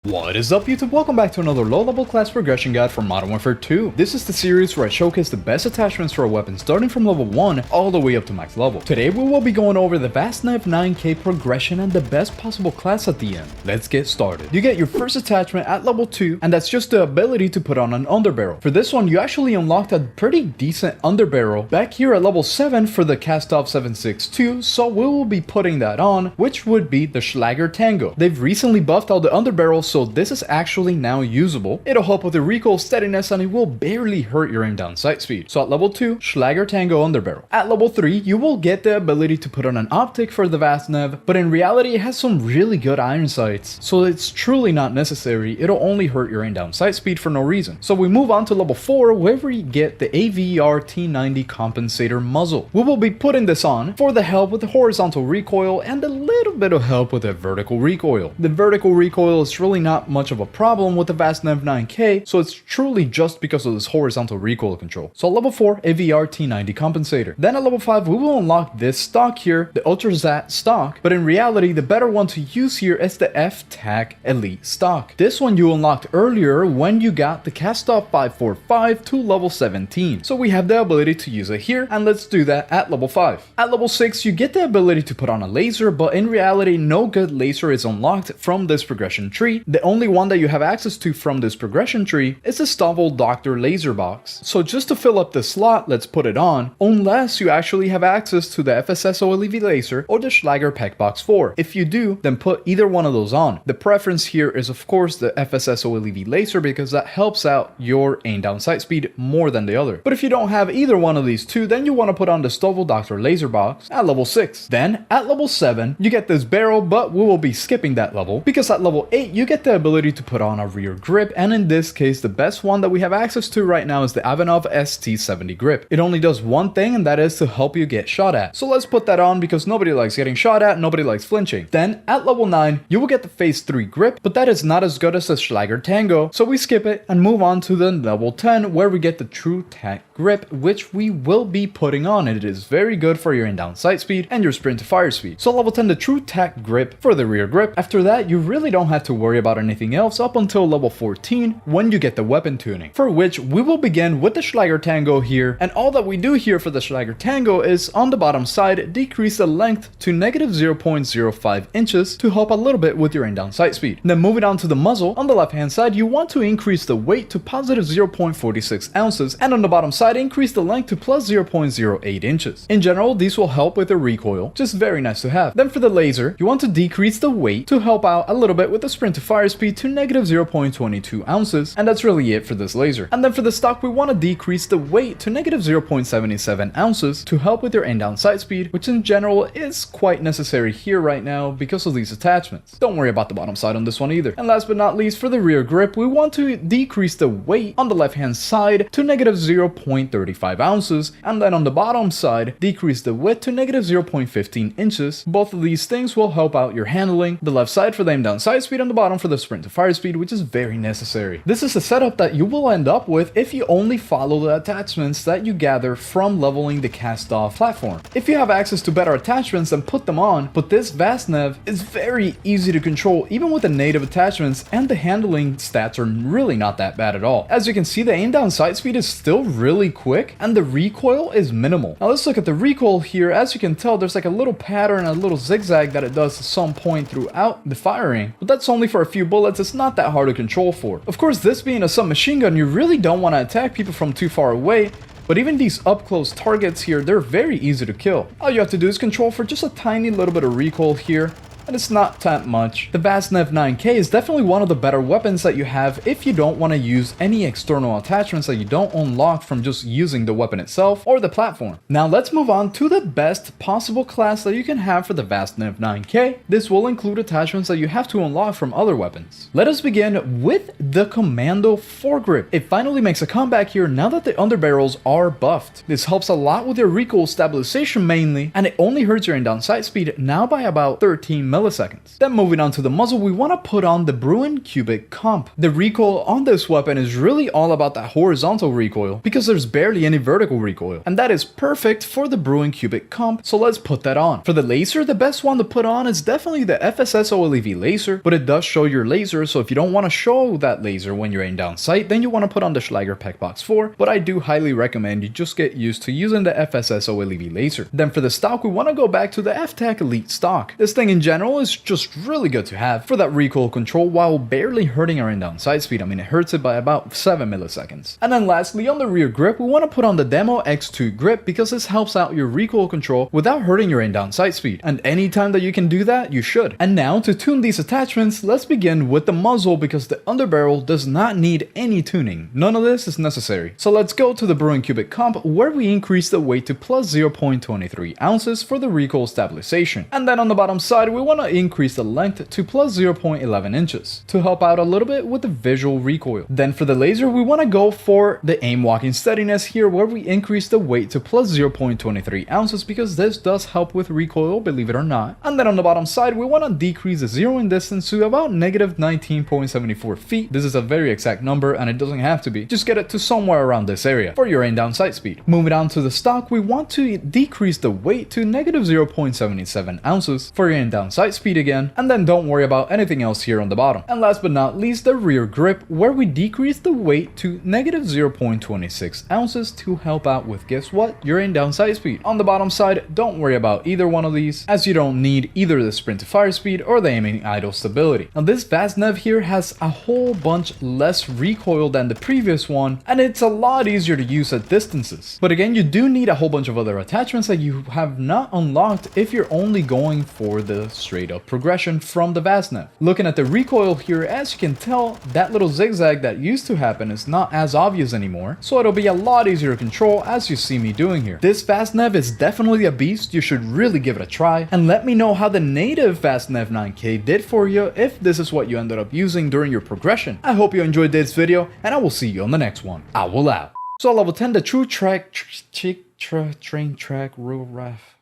What is up YouTube? Welcome back to another low-level class progression guide for Modern Warfare 2. This is the series where I showcase the best attachments for a weapon starting from level 1 all the way up to max level. Today we will be going over the Vaznev-9k progression and the best possible class at the end. Let's get started. You get your first attachment at level 2 and that's just the ability to put on an underbarrel. For this one you actually unlocked a pretty decent underbarrel back here at level 7 for the Cast-Off 762, so we will be putting that on, which would be the Schlager Tango. They've recently buffed out the underbarrel, so this is actually now usable. It'll help with the recoil steadiness and it will barely hurt your aim down sight speed. So at level 2, Schlager Tango underbarrel. At level 3, you will get the ability to put on an optic for the Vaznev, but in reality it has some really good iron sights, so it's truly not necessary. It'll only hurt your aim down sight speed for no reason. So we move on to level 4 where we get the AVR T90 compensator muzzle. We will be putting this on for the help with the horizontal recoil and a little bit of help with the vertical recoil. The vertical recoil is really not much of a problem with the Vaznev-9k, so it's truly just because of this horizontal recoil control. So level 4, AVR T90 compensator. Then at level 5 we will unlock this stock here, the Ultra Zat stock, but in reality the better one to use here is the F-TAC Elite stock. This one you unlocked earlier when you got the Cast-Off 545 to level 17, so we have the ability to use it here, and let's do that at level 5. At level 6 you get the ability to put on a laser, but in reality no good laser is unlocked from this progression tree. The only one that you have access to from this progression tree is the AuxOwl Doctor laser box. So just to fill up the slot, let's put it on, unless you actually have access to the FSSO LEV laser or the Schlager Pack Box 4. If you do, then put either one of those on. The preference here is of course the FSSO LEV laser because that helps out your aim down sight speed more than the other. But if you don't have either one of these two, then you want to put on the AuxOwl Doctor laser box at level 6. Then at level 7 you get this barrel, but we will be skipping that level because at level 8 you get the ability to put on a rear grip, and in this case the best one that we have access to right now is the Vaznev ST70 grip. It only does one thing, and that is to help you get shot at. So let's put that on because nobody likes getting shot at, nobody likes flinching. Then at level 9 you will get the phase 3 grip, but that is not as good as the Schlager Tango, so we skip it and move on to the level 10 where we get the True Tac grip, which we will be putting on. It is very good for your in down sight speed and your sprint to fire speed. So level 10, the True Tac grip for the rear grip. After that you really don't have to worry about anything else up until level 14 when you get the weapon tuning, for which we will begin with the Schlager Tango here, and all that we do here for the Schlager Tango is on the bottom side decrease the length to negative 0.05 inches to help a little bit with your aim down sight speed. Then moving on to the muzzle, on the left hand side you want to increase the weight to positive 0.46 ounces, and on the bottom side increase the length to plus 0.08 inches. In general these will help with the recoil, just very nice to have. Then for the laser you want to decrease the weight to help out a little bit with the sprint to fire speed to negative 0.22 ounces, and that's really it for this laser. And then for the stock we want to decrease the weight to negative 0.77 ounces to help with your aim down sight speed, which in general is quite necessary here right now because of these attachments. Don't worry about the bottom side on this one either. And last but not least, for the rear grip we want to decrease the weight on the left hand side to negative 0.35 ounces, and then on the bottom side decrease the width to negative 0.15 inches. Both of these things will help out your handling, the left side for the aim down sight speed, on the bottom for the sprint to fire speed, which is very necessary. This is a setup that you will end up with if you only follow the attachments that you gather from leveling the Cast-Off platform. If you have access to better attachments, then put them on, but this Vaznev is very easy to control even with the native attachments, and the handling stats are really not that bad at all. As you can see, the aim down sight speed is still really quick and the recoil is minimal. Now let's look at the recoil here. As you can tell there's like a little pattern, a little zigzag that it does at some point throughout the firing, but that's only for a few bullets. It's not that hard to control for. Of course, this being a submachine gun, you really don't want to attack people from too far away, but even these up close targets here, they're very easy to kill. All you have to do is control for just a tiny little bit of recoil here, and it's not that much. The Vaznev-9k is definitely one of the better weapons that you have if you don't want to use any external attachments that you don't unlock from just using the weapon itself or the platform. Now let's move on to the best possible class that you can have for the Vaznev-9k. This will include attachments that you have to unlock from other weapons. Let us begin with the Commando foregrip. It finally makes a comeback here now that the underbarrels are buffed. This helps a lot with your recoil stabilization mainly, and it only hurts your aim down sight speed now by about 13 millimeters milliseconds. Then moving on to the muzzle, we want to put on the Bruin Cubic Comp. The recoil on this weapon is really all about that horizontal recoil because there's barely any vertical recoil, and that is perfect for the Bruin Cubic Comp, so let's put that on. For the laser, the best one to put on is definitely the FSS OLEV laser, but it does show your laser, so if you don't want to show that laser when you're aiming down sight, then you want to put on the Schlager Packbox 4, but I do highly recommend you just get used to using the FSS OLEV laser. Then for the stock, we want to go back to the F-Tac Elite stock. This thing in general is just really good to have for that recoil control while barely hurting our down sight speed. I mean, it hurts it by about 7 milliseconds. And then lastly, on the rear grip, we want to put on the Demo X2 grip because this helps out your recoil control without hurting your down sight speed. And anytime that you can do that, you should. And now to tune these attachments, let's begin with the muzzle because the underbarrel does not need any tuning. None of this is necessary. So let's go to the Bruin Cubic Comp where we increase the weight to plus 0.23 ounces for the recoil stabilization. And then on the bottom side, we want to increase the length to plus 0.11 inches to help out a little bit with the visual recoil. Then for the laser, we want to go for the aim walking steadiness here where we increase the weight to plus 0.23 ounces because this does help with recoil, believe it or not. And then on the bottom side, we want to decrease the zeroing distance to about negative 19.74 feet. This is a very exact number and it doesn't have to be. Just get it to somewhere around this area for your aim down sight speed. Moving on to the stock, we want to decrease the weight to negative 0.77 ounces for your aim down sight speed again, and then don't worry about anything else here on the bottom. And last but not least, the rear grip where we decrease the weight to negative 0.26 ounces to help out with, guess what, your aim down sight speed. On the bottom side, don't worry about either one of these as you don't need either the sprint to fire speed or the aiming idle stability. Now this Vaznev here has a whole bunch less recoil than the previous one, and it's a lot easier to use at distances. But again, you do need a whole bunch of other attachments that you have not unlocked if you're only going for the straight up progression from the Vaznev. Looking at the recoil here, as you can tell, that little zigzag that used to happen is not as obvious anymore, so it'll be a lot easier to control as you see me doing here. This Vaznev is definitely a beast. You should really give it a try, and let me know how the native Vaznev-9k did for you if this is what you ended up using during your progression. I hope you enjoyed this video, and I will see you on the next one. AuxOwl out. So level 10, the true track, train track, real ref.